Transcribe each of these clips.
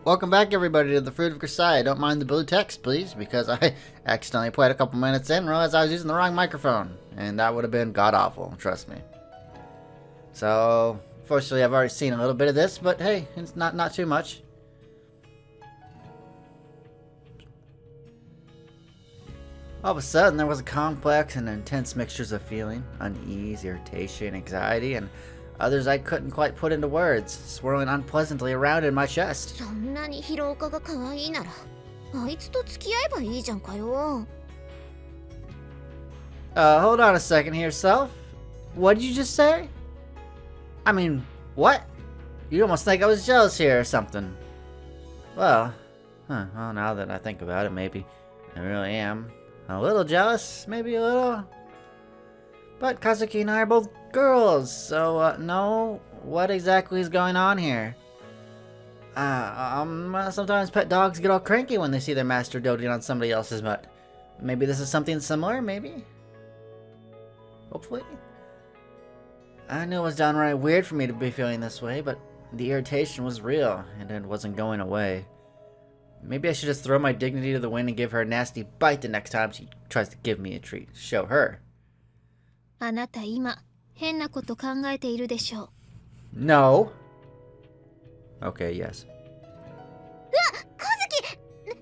Welcome back, everybody, to the Fruit of Grisaia. Don't mind the blue text, please, because I accidentally played a couple minutes in and realized I was using the wrong microphone. And that would have been god-awful, trust me. So, fortunately, I've already seen a little bit of this, but hey, it's not too much. All of a sudden, there was a complex and intense mixtures of feeling, unease, irritation, anxiety, and others I couldn't quite put into words, swirling unpleasantly around in my chest. Hold on a second here, self. What did you just say? I mean, what? You almost think I was jealous here or something. Well, now that I think about it, maybe I really am. A little jealous, maybe a little. But Kazuki and I are both girls, so, no, what exactly is going on here? Sometimes pet dogs get all cranky when they see their master doting on somebody else's butt. Maybe this is something similar, maybe? Hopefully? I knew it was downright weird for me to be feeling this way, but the irritation was real, and it wasn't going away. Maybe I should just throw my dignity to the wind and give her a nasty bite the next time she tries to give me a treat. Show her. No. Okay, yes. Kazuki! 何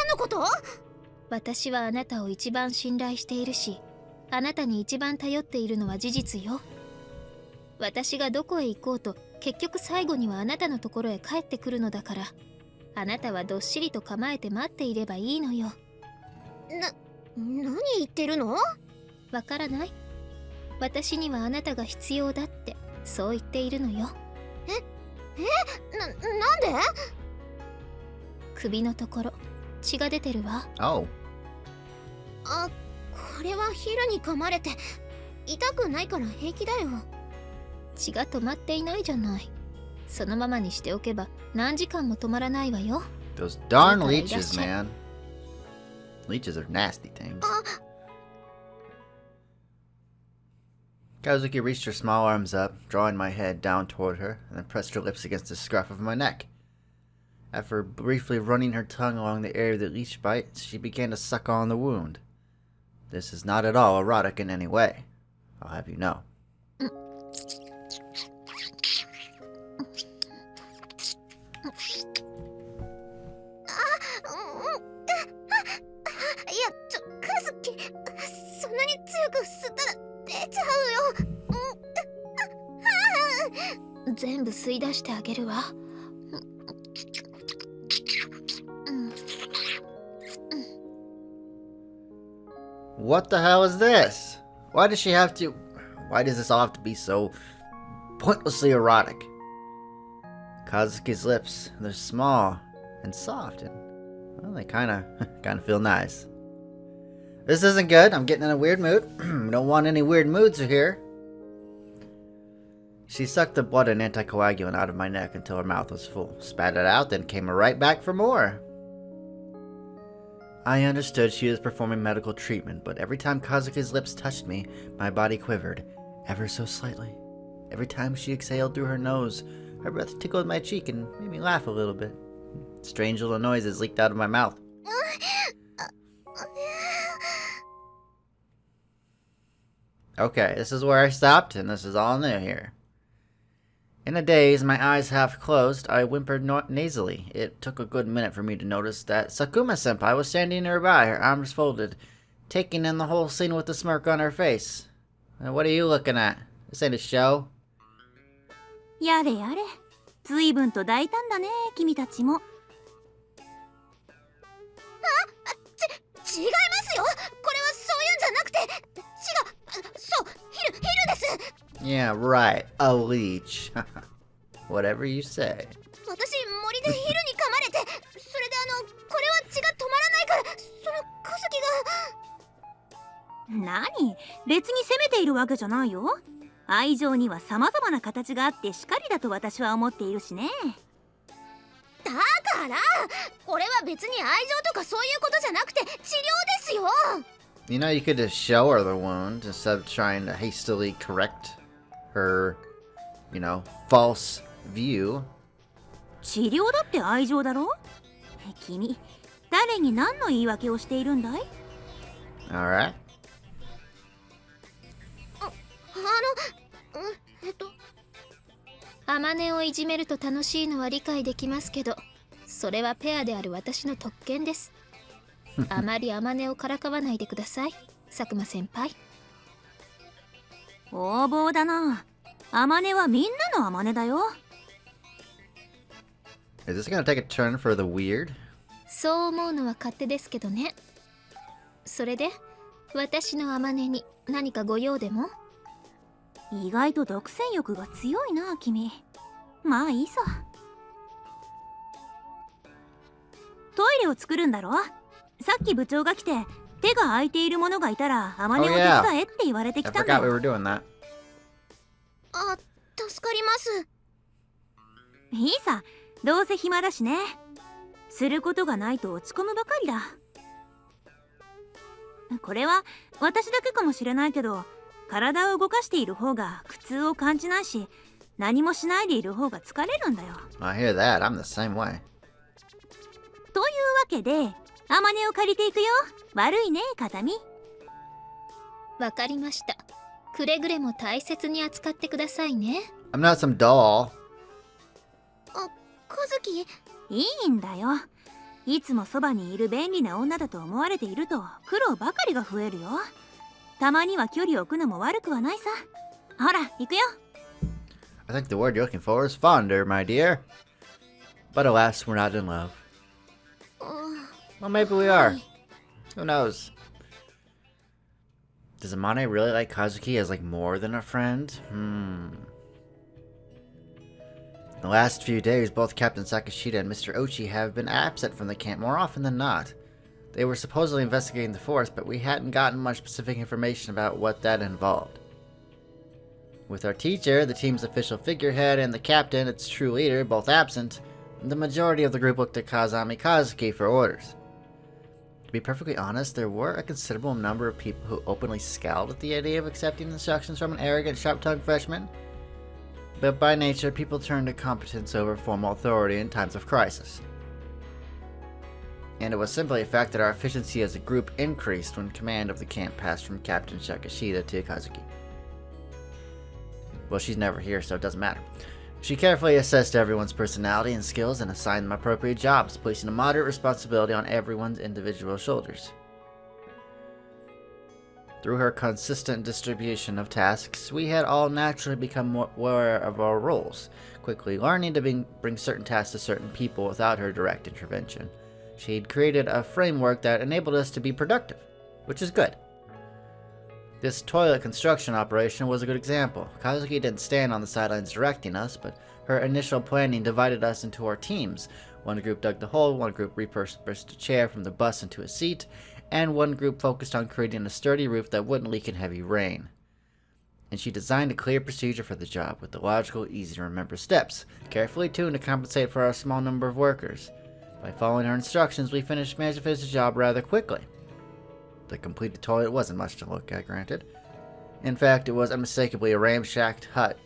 のこと?私はあなたを一番信頼しているし、あなたに一番頼っているのは事実よ。私がどこへ行こうと、結局最後にはあなたのところへ帰ってくるのだから、あなたはどっしりと構えて待っていればいいのよ。何言ってるの?わからない?私にはあなたが必要だってそう言っているのよ。なんで?首のところ血が出てるわ。Oh. これはヒルに噛まれて痛くないから平気だよ。血が止まっていないじゃない。そのままにしておけば何時間も止まらないわよ。Those darn leeches, man. Leeches are nasty things. Kazuki reached her small arms up, drawing my head down toward her, and then pressed her lips against the scruff of my neck. After briefly running her tongue along the area of the leech bite, she began to suck on the wound. This is not at all erotic in any way, I'll have you know. Kazuki, そんなに強く吸ったら出ちゃうよ。全部吸い出してあげるわ。What the hell is this? Why does this all have to be so pointlessly erotic? Kazuki's lips, they're small and soft and, well, they kinda feel nice. This isn't good. I'm getting in a weird mood. Don't want any weird moods here. She sucked the blood and anticoagulant out of my neck until her mouth was full, spat it out, then came right back for more. I understood she was performing medical treatment, but every time Kazuki's lips touched me, my body quivered, ever so slightly. Every time she exhaled through her nose, her breath tickled my cheek and made me laugh a little bit. Strange little noises leaked out of my mouth. Okay, this is where I stopped, and this is all new here. In a daze, my eyes half closed, I whimpered nasally. It took a good minute for me to notice that Sakuma-senpai was standing nearby, her arms folded, taking in the whole scene with a smirk on her face. What are you looking at? This ain't a show. やれやれ、随分と大胆だね、君たちも。違いますよ。これはそういうんじゃなくて、そう、ヒルです。Yeah, right. A leech. Whatever you say. 私、森でヒルに噛まれて、それでこれは血が止まらないから、カズキが。何?別に責めているわけじゃないよ。愛情には様々な形があってしかりだと私は思っているしね。だから、これは別に愛情とかそういうことじゃなくて治療ですよ。You know, you could just show her the wound instead of trying to hastily correct her, false view. 治療だって愛情だろ。君、誰に何の言い訳をしているんだい？ Alright. アマネをいじめると楽しいのは理解できますけど、それはペアである私の特権です。あまりアマネをからかわないでください、佐久間先輩。横暴だな。アマネはみんなのアマネだよ。Is this gonna take a turn for the weird? そう思うのは勝手ですけどね。それで私のアマネに何かご用でも？意外と独占欲が強いな君。まあいいさ。トイレを作るんだろ。さっき部長が来て、手が空いている者がいたらアマネを手伝えって言われてき I たんだ forgot we よ。 were doing that. あ、助かります。いいさ、どうせ暇だしね。することがないと落ち込むばかりだ。これは私だけかもしれないけど、体を動かしている方が苦痛を感じないし、何もしないでいる方が疲れるんだよ。 I hear that. I'm the same way. というわけで、アマネを借りていくよ。悪いね、風見。わかりました。くれぐれも大切に扱ってくださいね。 I'm not some doll. あ、カズキ。いいんだよ。いつもそばにいる便利な女だと思われていると苦労ばかりが増えるよ。たまには距離を置くのも悪くはないさ。ほら、行くよ。 I think the word you're looking for is fonder, my dear. But alas, we're not in love. Well, maybe we are. Who knows? Does Amane really like Kazuki as like more than a friend? The last few days, both Captain Sakashita and Mr. Ochi have been absent from the camp more often than not. They were supposedly investigating the forest, but we hadn't gotten much specific information about what that involved. With our teacher, the team's official figurehead, and the captain, its true leader, both absent, the majority of the group looked to Kazami Kazuki for orders. To be perfectly honest, there were a considerable number of people who openly scowled at the idea of accepting instructions from an arrogant, sharp-tongued freshman. But by nature, people turn to competence over formal authority in times of crisis. And it was simply a fact that our efficiency as a group increased when command of the camp passed from Captain Sakashita to Kazuki. Well, she's never here, so it doesn't matter. She carefully assessed everyone's personality and skills and assigned them appropriate jobs, placing a moderate responsibility on everyone's individual shoulders. Through her consistent distribution of tasks, we had all naturally become more aware of our roles, quickly learning to bring certain tasks to certain people without her direct intervention. She had created a framework that enabled us to be productive, which is good. This toilet construction operation was a good example. Kazuki didn't stand on the sidelines directing us, but her initial planning divided us into our teams. One group dug the hole, one group repurposed a chair from the bus into a seat, and one group focused on creating a sturdy roof that wouldn't leak in heavy rain. And she designed a clear procedure for the job, with the logical, easy-to-remember steps, carefully tuned to compensate for our small number of workers. By following her instructions, we managed to finish the job rather quickly. The completed toilet wasn't much to look at, granted. In fact, it was unmistakably a ramshacked hut,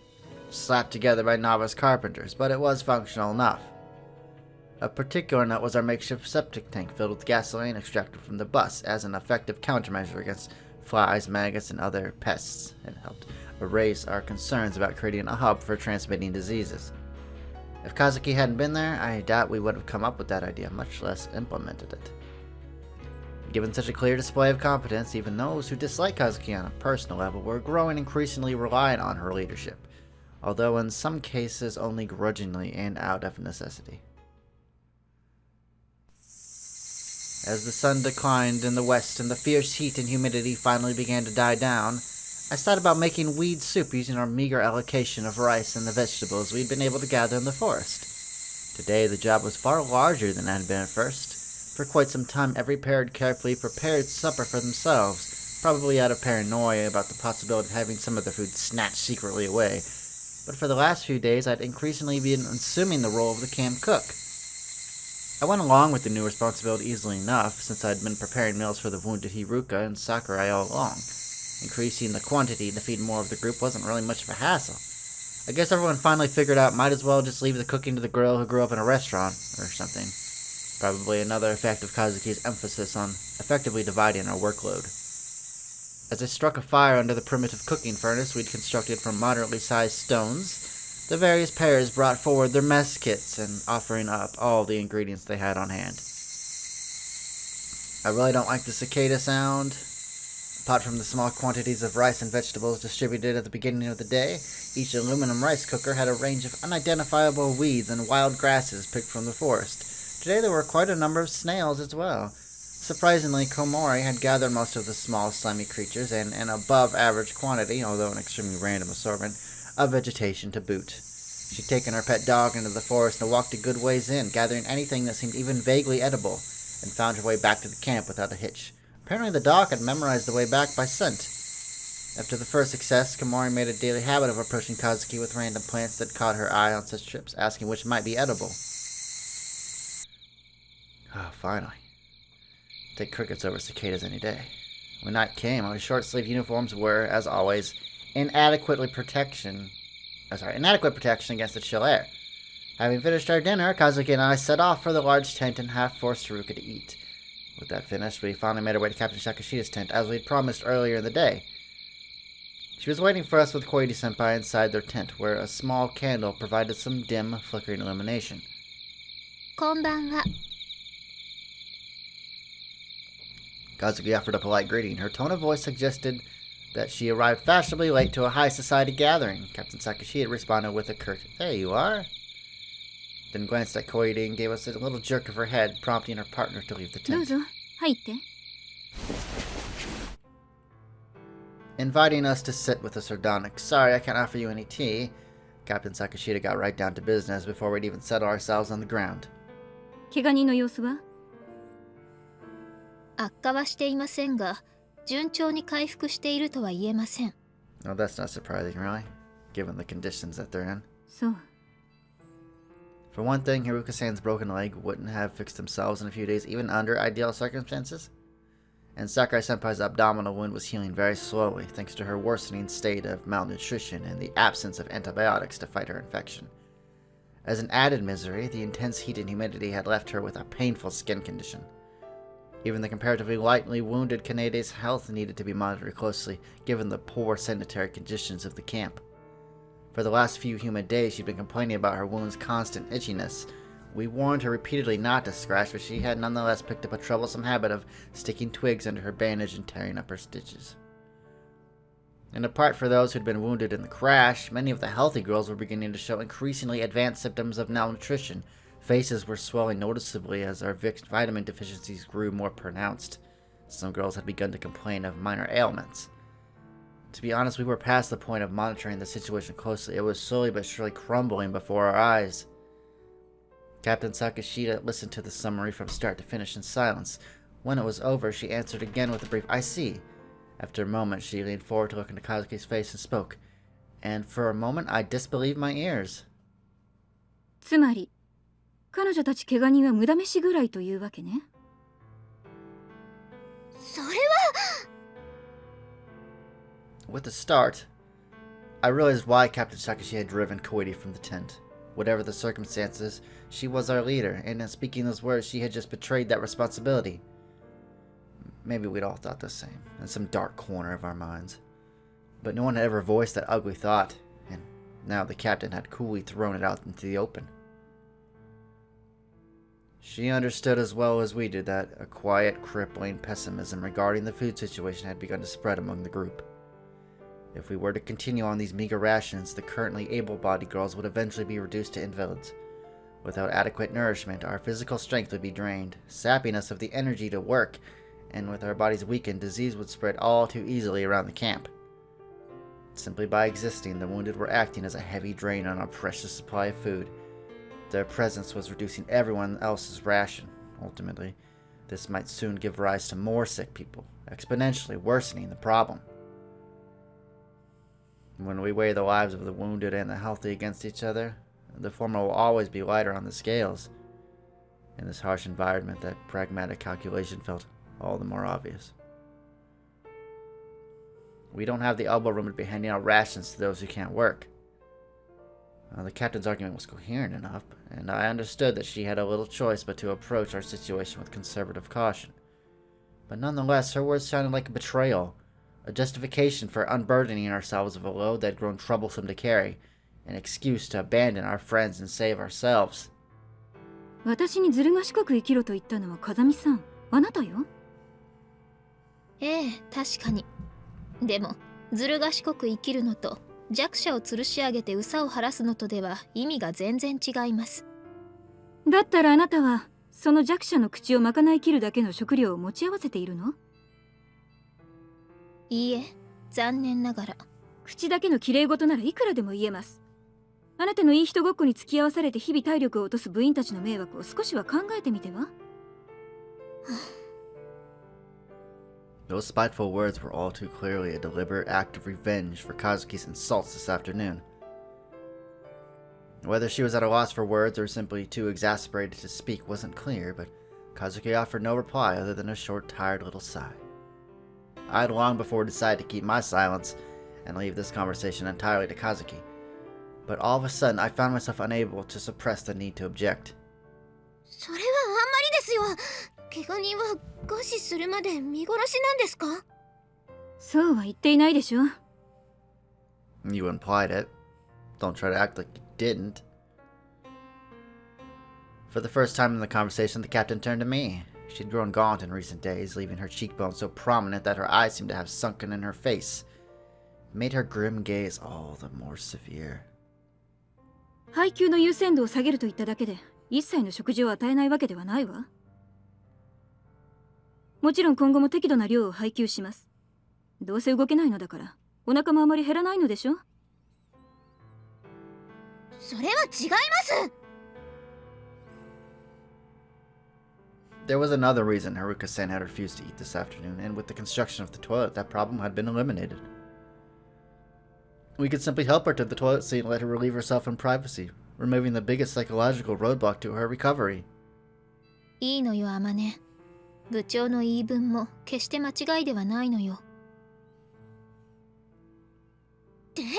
slapped together by novice carpenters, but it was functional enough. Of particular note was our makeshift septic tank filled with gasoline extracted from the bus as an effective countermeasure against flies, maggots, and other pests. It helped erase our concerns about creating a hub for transmitting diseases. If Kazuki hadn't been there, I doubt we would have come up with that idea, much less implemented it. Given such a clear display of competence, even those who dislike Kazuki on a personal level were growing increasingly reliant on her leadership, although in some cases only grudgingly and out of necessity. As the sun declined in the west and the fierce heat and humidity finally began to die down, I thought about making weed soup using our meager allocation of rice and the vegetables we'd been able to gather in the forest. Today the job was far larger than it had been at first. For quite some time every pair had carefully prepared supper for themselves, probably out of paranoia about the possibility of having some of their food snatched secretly away. But for the last few days I'd increasingly been assuming the role of the camp cook. I went along with the new responsibility easily enough, since I'd been preparing meals for the wounded Hiruka and Sakurai all along. Increasing the quantity to feed more of the group wasn't really much of a hassle. I guess everyone finally figured out might as well just leave the cooking to the girl who grew up in a restaurant, or something. Probably another effect of Kazuki's emphasis on effectively dividing our workload. As I struck a fire under the primitive cooking furnace we'd constructed from moderately sized stones, the various pairs brought forward their mess kits and offering up all the ingredients they had on hand. I really don't like the cicada sound. Apart from the small quantities of rice and vegetables distributed at the beginning of the day, each aluminum rice cooker had a range of unidentifiable weeds and wild grasses picked from the forest. Today there were quite a number of snails as well. Surprisingly, Komori had gathered most of the small, slimy creatures and an above-average quantity, although an extremely random assortment, of vegetation to boot. She'd taken her pet dog into the forest and walked a good ways in, gathering anything that seemed even vaguely edible, and found her way back to the camp without a hitch. Apparently the dog had memorized the way back by scent. After the first success, Komori made a daily habit of approaching Kazuki with random plants that caught her eye on such trips, asking which might be edible. Oh, finally. Take crickets over cicadas any day. When night came, our short-sleeved uniforms were, as always, inadequate protection against the chill air. Having finished our dinner, Kazuki and I set off for the large tent and half-forced Haruka to eat. With that finished, we finally made our way to Captain Sakashida's tent, as we'd promised earlier in the day. She was waiting for us with Koide-senpai inside their tent, where a small candle provided some dim, flickering illumination. Konbanwa. Kazuki offered a polite greeting. Her tone of voice suggested that she arrived fashionably late to a high society gathering. Captain Sakashida responded with a curt, "There you are," then glanced at Koide and gave us a little jerk of her head, prompting her partner to leave the tent. どうぞ、入って。Inviting us to sit with a sardonic, "Sorry, I can't offer you any tea," Captain Sakashida got right down to business before we'd even settle ourselves on the ground. 怪我人の様子は？悪化はしていませんが、順調に回復しているとは言えません。 Well, that's not surprising, really, given the conditions that they're in. そう。 For one thing, Haruka-san's broken leg wouldn't have fixed themselves in a few days, even under ideal circumstances. And Sakurai-senpai's abdominal wound was healing very slowly, thanks to her worsening state of malnutrition and the absence of antibiotics to fight her infection. As an added misery, the intense heat and humidity had left her with a painful skin condition. Even the comparatively lightly wounded Kanede's health needed to be monitored closely, given the poor sanitary conditions of the camp. For the last few humid days, she'd been complaining about her wound's constant itchiness. We warned her repeatedly not to scratch, but she had nonetheless picked up a troublesome habit of sticking twigs under her bandage and tearing up her stitches. And apart from those who'd been wounded in the crash, many of the healthy girls were beginning to show increasingly advanced symptoms of malnutrition. Faces were swelling noticeably as our vitamin deficiencies grew more pronounced. Some girls had begun to complain of minor ailments. To be honest, we were past the point of monitoring the situation closely. It was slowly but surely crumbling before our eyes. Captain Sakashida listened to the summary from start to finish in silence. When it was over, she answered again with a brief, "I see." After a moment, she leaned forward to look into Kazuki's face and spoke. And for a moment, I disbelieved my ears. つまり、彼女たち怪我人は無駄飯ぐらいというわけね。それは。 With a start, I realized why Captain Sakashi had driven Koide from the tent. Whatever the circumstances, she was our leader, and in speaking those words, she had just betrayed that responsibility. Maybe we'd all thought the same, in some dark corner of our minds. But no one had ever voiced that ugly thought, and now the captain had coolly thrown it out into the open. She understood as well as we did that a quiet, crippling pessimism regarding the food situation had begun to spread among the group. If we were to continue on these meager rations, the currently able-bodied girls would eventually be reduced to invalids. Without adequate nourishment, our physical strength would be drained, sapping us of the energy to work, and with our bodies weakened, disease would spread all too easily around the camp. Simply by existing, the wounded were acting as a heavy drain on our precious supply of food. Their presence was reducing everyone else's ration. Ultimately, this might soon give rise to more sick people, exponentially worsening the problem. When we weigh the lives of the wounded and the healthy against each other, the former will always be lighter on the scales. In this harsh environment, that pragmatic calculation felt all the more obvious. We don't have the elbow room to be handing out rations to those who can't work. The captain's argument was coherent enough, and I understood that she had a little choice but to approach our situation with conservative caution. But nonetheless, her words sounded like a betrayal, a justification for unburdening ourselves of a load that had grown troublesome to carry, an excuse to abandon our friends and save ourselves. 私にずる賢く生きろと言ったのは風見さん、あなたよ。ええ、確かに。でも、ずる賢く生きるのと弱者を吊るし上げて憂を晴らすのとでは意味が全然違います。だったらあなたはその弱者の口をまかない切るだけの食料を持ち合わせているの？いいえ、残念ながら。口だけの綺麗事ならいくらでも言えます。あなたのいい人ごっこに付き合わされて日々体力を落とす部員たちの迷惑を少しは考えてみては。Those spiteful words were all too clearly a deliberate act of revenge for Kazuki's insults this afternoon. Whether she was at a loss for words or simply too exasperated to speak wasn't clear, but Kazuki offered no reply other than a short, tired little sigh. I had long before decided to keep my silence and leave this conversation entirely to Kazuki, but all of a sudden I found myself unable to suppress the need to object. それはあんまりですよ。怪我人は餓死するまで見殺しなんですか？そうは言っていないでしょ。You implied it. Don't try to act like you didn't. For the first time in the conversation, the captain turned to me. She'd grown gaunt in recent days, leaving her cheekbones so prominent that her eyes seemed to have sunken in her face. It made her grim gaze all the more severe. 配給の優先度を下げると言っただけで一切の食事を与えないわけではないわ。もちろん今後も適度な量を配給します。どうせ動けないのだからお腹もあまり減らないのでしょ。それは違います。There was another reason Haruka-san had refused to eat this afternoon, and with the construction of the toilet, that problem had been eliminated. We could simply help her to the toilet seat and let her relieve herself in privacy, removing the biggest psychological roadblock to her recovery. いいのよ、アマネ。部長の言い分も決して間違いではないのよ。でも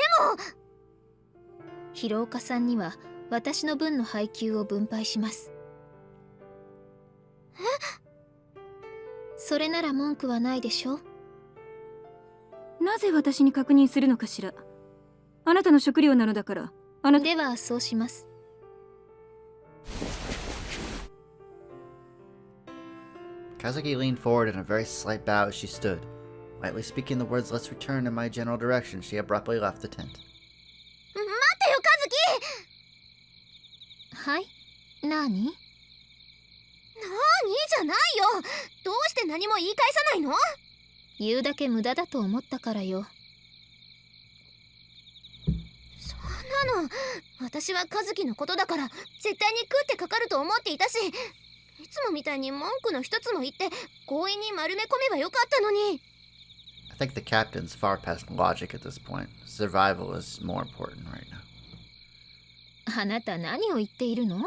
広岡さんには私の分の配給を分配します。それなら文句はないでしょ。なぜ私に確認するのかしら。あなたの食料なのだからあなた。ではそうします。Kazuki leaned forward in a very slight bow as she stood. Lightly speaking the words "let's return" in my general direction, she abruptly left the tent. 待ってよ、カズキ。はい、なに？なーにじゃないよ。どうして何も言い返さないの？言うだけ無駄だと思ったからよ。そんなの、私はカズキのことだから絶対に食ってかかると思っていたし、いつもみたいに文句の一つも言って強引に丸め込めばよかったのに。I think the captain's far past logic at this point. Survival is more important right now. あなた何を言っているの？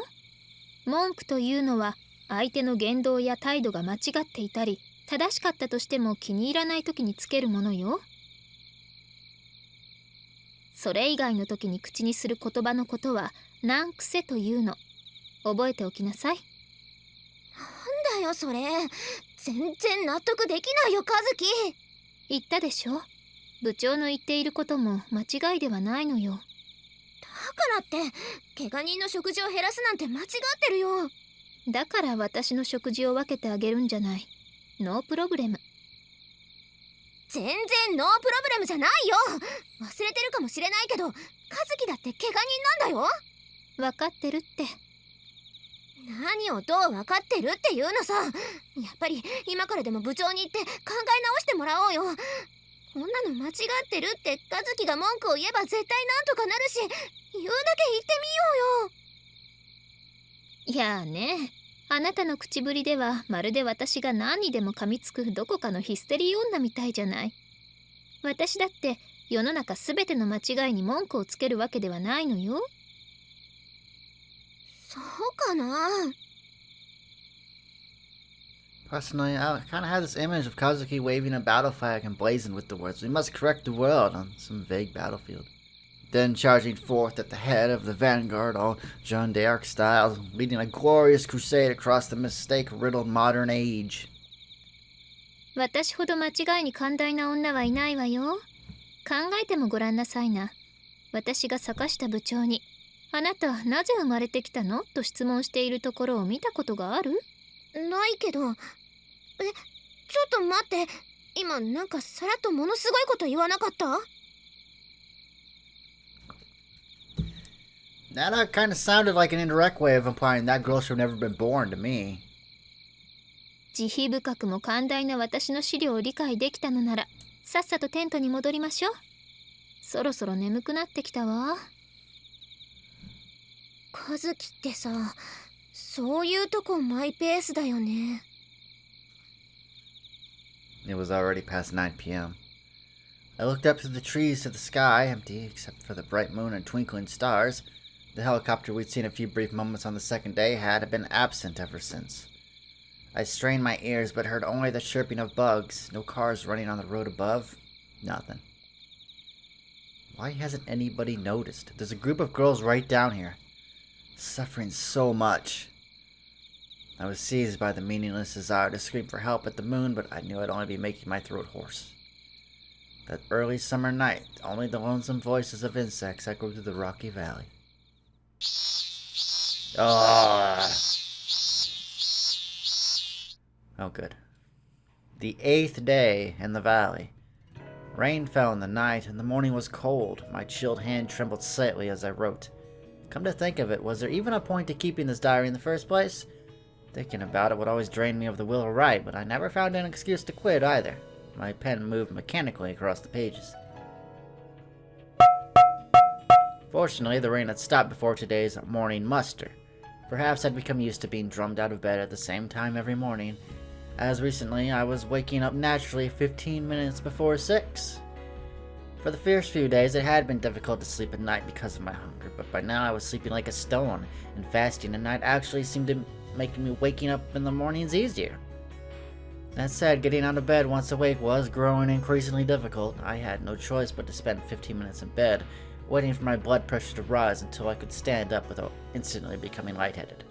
文句というのは相手の言動や態度が間違っていたり正しかったとしても気に入らない時につけるものよ。それ以外の時に口にする言葉のことは難癖というの。覚えておきなさい。なんだよそれ。全然納得できないよ、カズキ。言ったでしょ。部長の言っていることも間違いではないのよ。だからって怪我人の食事を減らすなんて間違ってるよ。だから私の食事を分けてあげるんじゃない。ノープロブレム。全然ノープロブレムじゃないよ。忘れてるかもしれないけど、カズキだって怪我人なんだよ。分かってるって。何をどう分かってるっていうのさ。やっぱり今からでも部長に言って考え直してもらおうよ。こんなの間違ってるってカズキが文句を言えば絶対なんとかなるし、言うだけ言ってみようよ。いやあね、あなたの口ぶりではまるで私が何にでも噛みつくどこかのヒステリー女みたいじゃない。私だって世の中すべての間違いに文句をつけるわけではないのよ。そうかな。 Personally, I kind of had this image of Kazuki waving a battle flag emblazoned with the words "We must correct the world" on some vague battlefield. Then charging forth at the head of the vanguard, all Jeanne d'Arc style, leading a glorious crusade across the mistake-riddled modern age. 私ほど間違いに寛大な女はいないわよ。考えてもごらんなさいな。私が坂下部長に、あなたなぜ生まれてきたのと質問しているところを見たことがある？ないけど。ちょっと待って。今なんかさらっとものすごいこと言わなかった？ That kind of sounded like an indirect way of implying that girl should have never been born to me. 慈悲深くも寛大な私の資料を理解できたのなら、さっさとテントに戻りましょう。そろそろ眠くなってきたわ。和樹ってさ、そういうとこマイペースだよね。It was already past 9 p.m. I looked up through the trees to the sky, empty except for the bright moon and twinkling stars. The helicopter we'd seen a few brief moments on the second day had been absent ever since. I strained my ears but heard only the chirping of bugs. No cars running on the road above. Nothing. Why hasn't anybody noticed? There's a group of girls right down here, suffering so much. I was seized by the meaningless desire to scream for help at the moon, but I knew I'd only be making my throat hoarse. That early summer night, only the lonesome voices of insects echoed through the rocky valley. Oh, good. The 8th day in the valley. Rain fell in the night, and the morning was cold. My chilled hand trembled slightly as I wrote. Come to think of it, was there even a point to keeping this diary in the first place? Thinking about it would always drain me of the will to write, but I never found an excuse to quit either. My pen moved mechanically across the pages. Fortunately, the rain had stopped before today's morning muster. Perhaps I'd become used to being drummed out of bed at the same time every morning, as recently I was waking up naturally 15 minutes before 6. For the first few days it had been difficult to sleep at night because of my hunger, but by now I was sleeping like a stone, and fasting at night actually seemed to make me waking up in the mornings easier. That said, getting out of bed once awake was growing increasingly difficult. I had no choice but to spend 15 minutes in bed, waiting for my blood pressure to rise until I could stand up without instantly becoming lightheaded.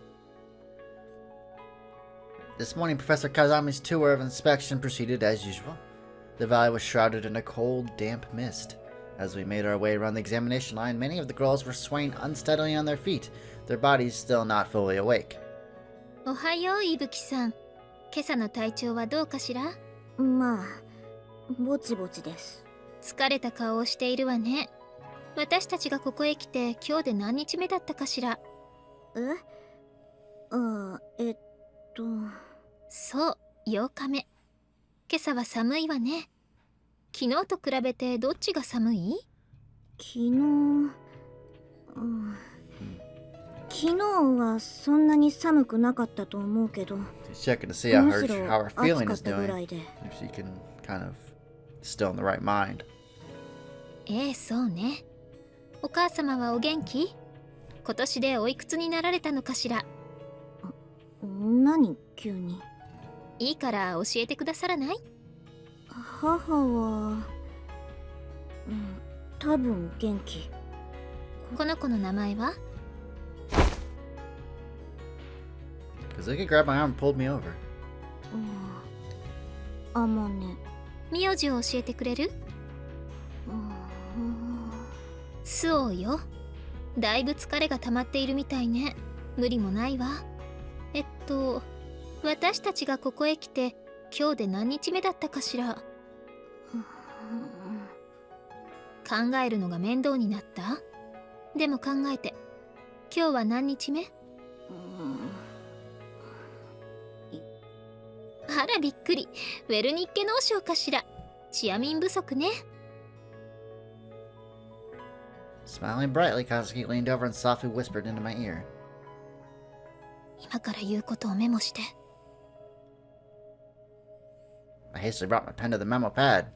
This morning, Professor Kazami's tour of inspection proceeded as usual. The valley was shrouded in a cold, damp mist. As we made our way around the examination line, many of the girls were swaying unsteadily on their feet, their bodies still not fully awake. おはよう、いぶきさん。今朝の体調はどうかしら？まあ、ぼちぼちです。疲れた顔をしているわね。私たちがここへ来て今日で何日目だったかしら？そう、8日目。今朝は寒いわね。昨日と比べてどっちが寒い？昨日はそんなに寒くなかったと思うけど。She's checking to see how her feeling is doing. If she can kind of still in the right mind. ええ、そうね。お母様はお元気？今年でおいくつになられたのかしら？何急に？いいから教えてくださらない？母は、多分元気。この子の名前は？Kazuki grabbed my arm and pulled me over. あまね。名字を教えてくれる？スオーよ。だいぶ疲れが溜まっているみたいね。無理もないわ。私たちがここへ来て今日で何日目だったかしら？考えるのが面倒になった？でも考えて。今日は何日目？あらびっくり。ウェルニッケ脳症かしら？チアミン不足ね。Smiling brightly, Kazuki leaned over and softly whispered into my ear. 今から言うことをメモして。I hastily brought my pen to the memo pad.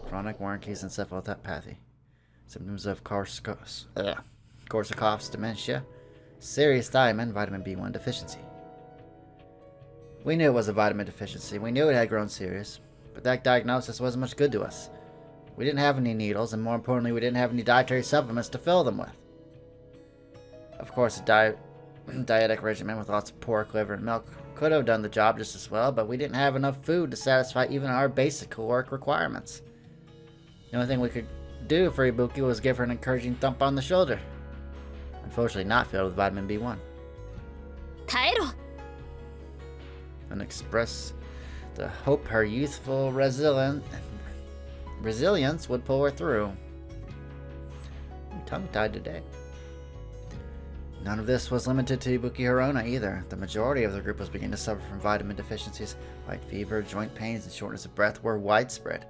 Chronic Warnke's encephalopathy. Symptoms of Korsakoff's dementia. Serious thiamine vitamin B1 deficiency. We knew it was a vitamin deficiency. We knew it had grown serious. But that diagnosis wasn't much good to us. We didn't have any needles, and more importantly, we didn't have any dietary supplements to fill them with. Of course, a dietetic regimen with lots of pork, liver, and milk could have done the job just as well, but we didn't have enough food to satisfy even our basic caloric requirements. The only thing we could do for Ibuki was give her an encouraging thump on the shoulder. Unfortunately not filled with vitamin B1. 耐えろ And express the hope her youthful resilience would pull her through. I'm tongue-tied today. None of this was limited to Ibuki Hirona either. The majority of the group was beginning to suffer from vitamin deficiencies. White fever, joint pains, and shortness of breath were widespread.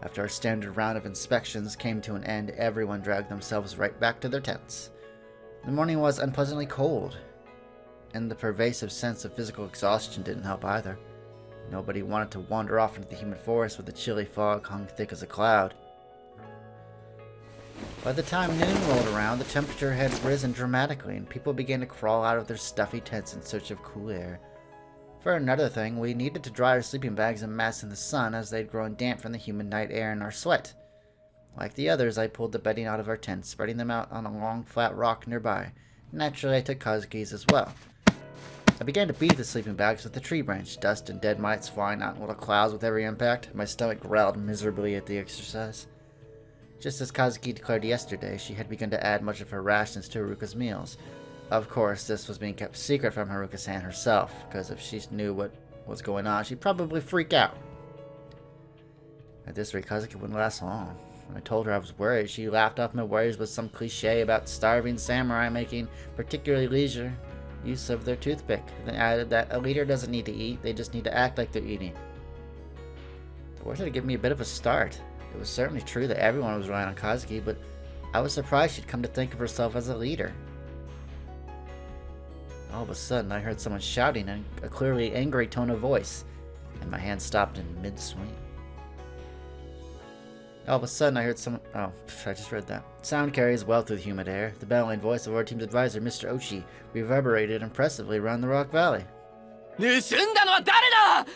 After our standard round of inspections came to an end, everyone dragged themselves right back to their tents. The morning was unpleasantly cold, and the pervasive sense of physical exhaustion didn't help either. Nobody wanted to wander off into the humid forest where the chilly fog hung thick as a cloud. By the time noon rolled around, the temperature had risen dramatically, and people began to crawl out of their stuffy tents in search of cool air. For another thing, we needed to dry our sleeping bags en masse in the sun, as they'd grown damp from the humid night air and our sweat. Like the others, I pulled the bedding out of our tents, spreading them out on a long flat rock nearby. Naturally, I took Kazuki's as well. I began to beat the sleeping bags with the tree branch, dust and dead mites flying out in little clouds with every impact. My stomach growled miserably at the exercise. Just as Kazuki declared yesterday, she had begun to add much of her rations to Haruka's meals. Of course, this was being kept secret from Haruka-san herself, because if she knew what was going on, she'd probably freak out. At this rate, Kazuki wouldn't last long. When I told her I was worried, she laughed off my worries with some cliche about starving samurai making particularly leisure use of their toothpick, then added that a leader doesn't need to eat, they just need to act like they're eating. The words had given me a bit of a start. It was certainly true that everyone was relying on Kazuki, but I was surprised she'd come to think of herself as a leader. All of a sudden, I heard someone shouting in a clearly angry tone of voice, and my hand stopped in mid-swing. All of a sudden, I heard someone... Oh, I just read that. Sound carries well through the humid air. The bellowing voice of our team's advisor, Mr. Ochi, reverberated impressively around the Rock Valley. 盗んだのは誰だ!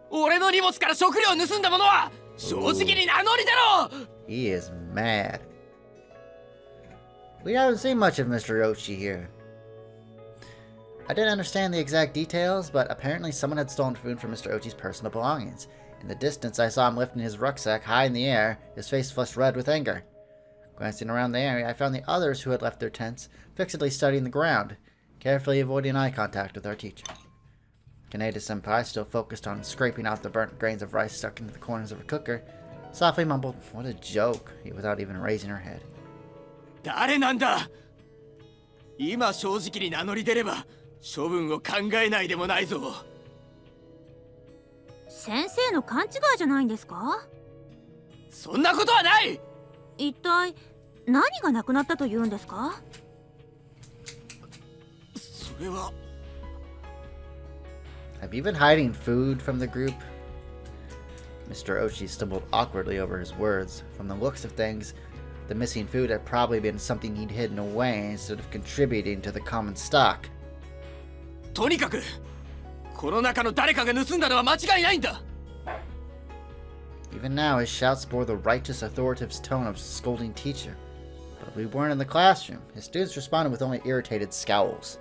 俺の荷物から食料を盗んだ者は正直に名乗り出ろ! He is mad. We haven't seen much of Mr. Ochi here. I didn't understand the exact details, but apparently someone had stolen food from Mr. Ochi's personal belongings. In the distance, I saw him lifting his rucksack high in the air, his face flushed red with anger. Glancing around the area, I found the others who had left their tents, fixedly studying the ground, carefully avoiding eye contact with our teacher. Kaneda-senpai, still focused on scraping out the burnt grains of rice stuck into the corners of a cooker, softly mumbled, "What a joke," without even raising her head. 誰なんだ!今正直に名乗り出れば処分を考えないでもないぞ。先生の勘違いじゃないんですか?そんなことはない!一体何がなくなったと言うんですか?それは Have you been hiding food from the group? Mr. Ochi stumbled awkwardly over his words. From the looks of things, the missing food had probably been something he'd hidden away instead of contributing to the common stock. とにかくこの中の誰かが盗んだのは間違いないんだ。 Even now, his shouts bore the righteous, authoritative tone of a scolding teacher. But we weren't in the classroom. His students responded with only irritated scowls.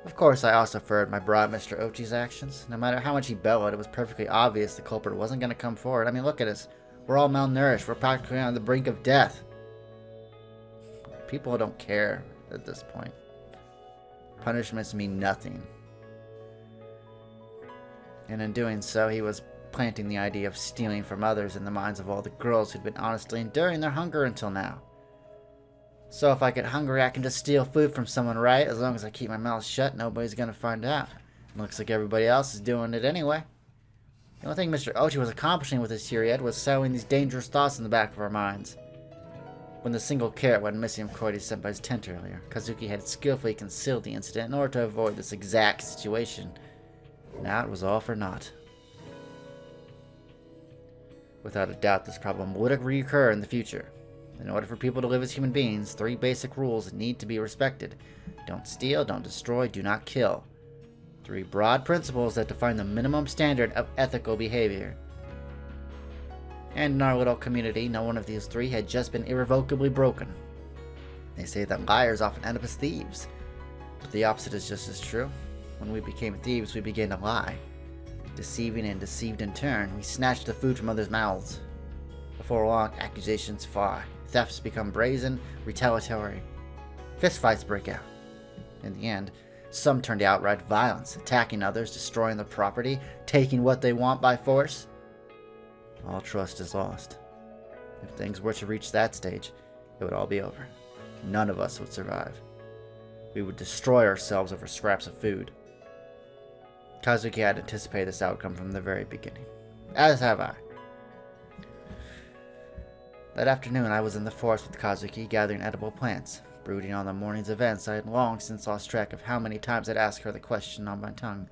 Of course, I also furred my brow at Mr. Ochi's actions. No matter how much he bellowed, it was perfectly obvious the culprit wasn't going to come forward. I mean, look at us. We're all malnourished. We're practically on the brink of death. People don't care at this point. Punishments mean nothing. And in doing so, he was planting the idea of stealing from others in the minds of all the girls who'd been honestly enduring their hunger until now. So if I get hungry, I can just steal food from someone, right? As long as I keep my mouth shut, nobody's gonna find out. It looks like everybody else is doing it anyway. The only thing Mr. Ochi was accomplishing with his period was sowing these dangerous thoughts in the back of our minds. When the single carrot went missing from Koide-senpai's tent earlier, Kazuki had skillfully concealed the incident in order to avoid this exact situation. Now it was all for naught. Without a doubt, this problem would reoccur in the future. In order for people to live as human beings, 3 basic rules need to be respected. Don't steal, don't destroy, do not kill. 3 broad principles that define the minimum standard of ethical behavior. And in our little community, no one of these three had just been irrevocably broken. They say that liars often end up as thieves. But the opposite is just as true. When we became thieves, we began to lie. Deceiving and deceived in turn, we snatched the food from others' mouths. Before long, accusations fly. Thefts become brazen, retaliatory. Fistfights break out. In the end, some turned to outright violence, attacking others, destroying their property, taking what they want by force. All trust is lost. If things were to reach that stage, it would all be over. None of us would survive. We would destroy ourselves over scraps of food. Kazuki had anticipated this outcome from the very beginning. As have I. That afternoon, I was in the forest with Kazuki, gathering edible plants. Brooding on the morning's events, I had long since lost track of how many times I'd asked her the question on my tongue.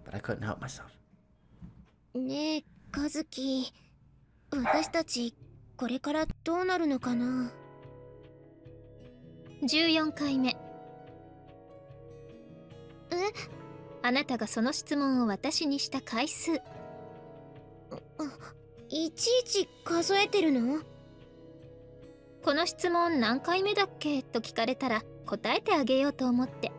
But I couldn't help myself. ねえ、カズキ。私たち、これからどうなるのかな。14回目。あなたがその質問を私にした回数。いちいち数えてるの？この質問何回目だっけと聞かれたら答えてあげようと思って。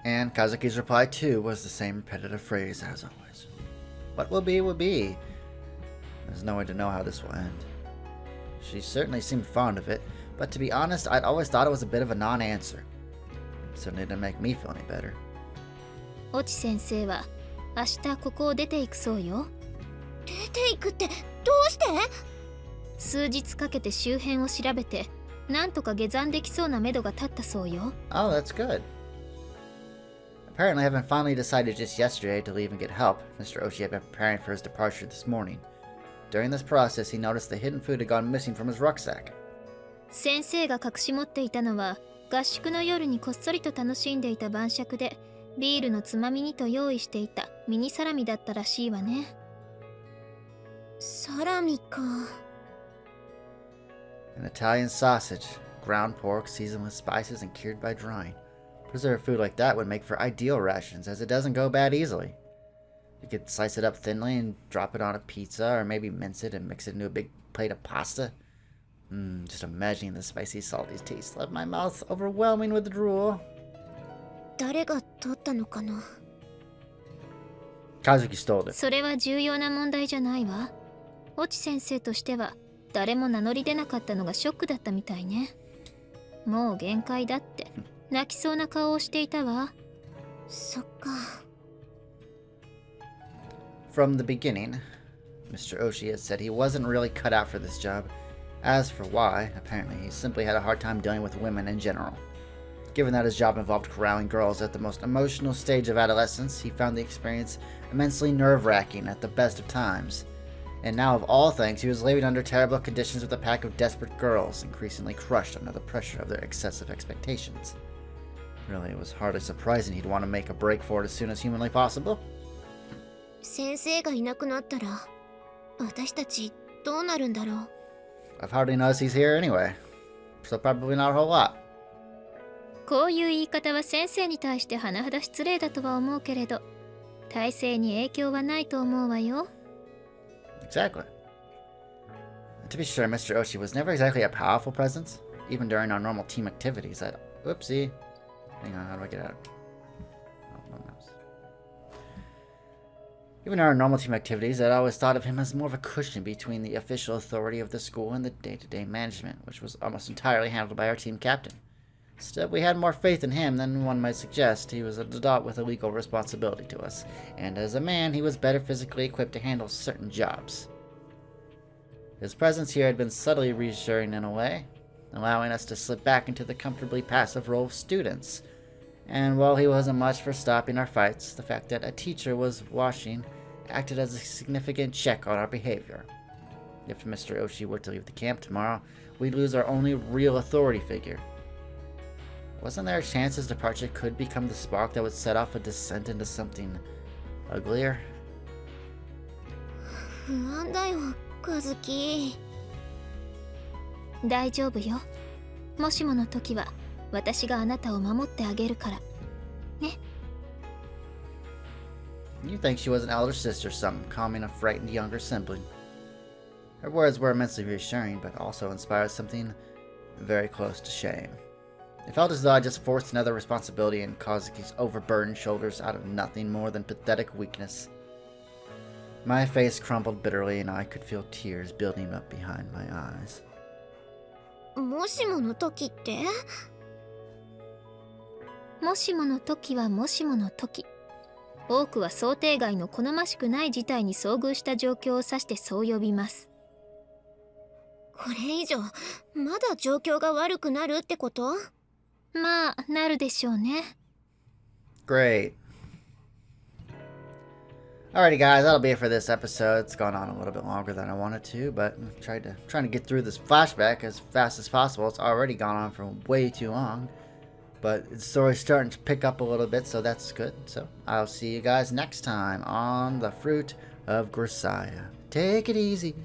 And Kazuki's reply too was the same repetitive phrase as always. What will be, will be. There's no way to know how this will end. She certainly seemed fond of it, but to be honest, I'd always thought it was a bit of a non-answer. It certainly didn't make me feel any better. 越智先生は明日ここを出ていくそうよ。出ていくってどうして？数日かけて周辺を調べて、なんとか下山できそうな目処が立ったそうよ。Oh, that's good. Apparently, having finally decided just yesterday to leave and get help, Mr. Oshi had been preparing for his departure this morning. During this process, he noticed the hidden food had gone missing from his rucksack. 先生が隠し持っていたのは、合宿の夜にこっそりと楽しんでいた晩酌で、ビールのつまみにと用意していたミニサラミだったらしいわね。サラミか。An Italian sausage, ground pork seasoned with spices and cured by drying. Preserved food like that would make for ideal rations, as it doesn't go bad easily. You could slice it up thinly and drop it on a pizza, or maybe mince it and mix it into a big plate of pasta. Just imagining the spicy, salty taste left my mouth overwhelming with drool. 誰が取ったのかな。Kazuki stole it. それは重要な問題じゃないわ。越智先生としては誰も名乗り出なかったのがショックだったみたいね。もう限界だって泣きそうな顔をしていたわ。そっか。From the beginning, Mr. Oshi had said he wasn't really cut out for this job. As for why, apparently he simply had a hard time dealing with women in general. Given that his job involved corralling girls at the most emotional stage of adolescence, he found the experience immensely nerve-wracking at the best of times. And now, of all things, he was living under terrible conditions with a pack of desperate girls, increasingly crushed under the pressure of their excessive expectations. Really, it was hardly surprising he'd want to make a break for it as soon as humanly possible. 先生がいなくなったら、私たちどうなるんだろう。I've hardly noticed he's here anyway, so probably not a whole lot. こういう言い方は先生に対して甚だ失礼だとは思うけれど、体制に影響はないと思うわよ。Exactly. To be sure, Mr. Oshi was never exactly a powerful presence, even during our normal team activities. Whoopsie. Hang on, how do I get out? Oh, no mouse. Even during our normal team activities, I'd always thought of him as more of a cushion between the official authority of the school and the day-to-day management, which was almost entirely handled by our team captain. Still, we had more faith in him than one might suggest. He was an adult with a legal responsibility to us, and as a man, he was better physically equipped to handle certain jobs. His presence here had been subtly reassuring in a way, allowing us to slip back into the comfortably passive role of students. And while he wasn't much for stopping our fights, the fact that a teacher was watching acted as a significant check on our behavior. If Mr. Oshi were to leave the camp tomorrow, we'd lose our only real authority figure. Wasn't there a chance his departure could become the spark that would set off a descent into something uglier? 不安だよ、カズキ。大丈夫よ。もしもの時は私があなたを守ってあげるから。ね。You think she was an elder sister or something, calming a frightened younger sibling. Her words were immensely reassuring, but also inspired something very close to shame. It felt as though I just forced another responsibility in Kazuki's overburdened shoulders out of nothing more than pathetic weakness. My face crumpled bitterly, and I could feel tears building up behind my eyes. もしもの時って？もしもの時はもしもの時。多くは想定外の好ましくない事態に遭遇した状況を指してそう呼びます。これ以上まだ状況が悪くなるってこと？まあ、なるでしょうね。Great. Alrighty guys, that'll be it for this episode. It's gone on a little bit longer than I wanted to, but I'm trying to get through this flashback as fast as possible. It's already gone on for way too long, but the story's starting to pick up a little bit, so that's good. So I'll see you guys next time on The Fruit of Grisaia. Take it easy.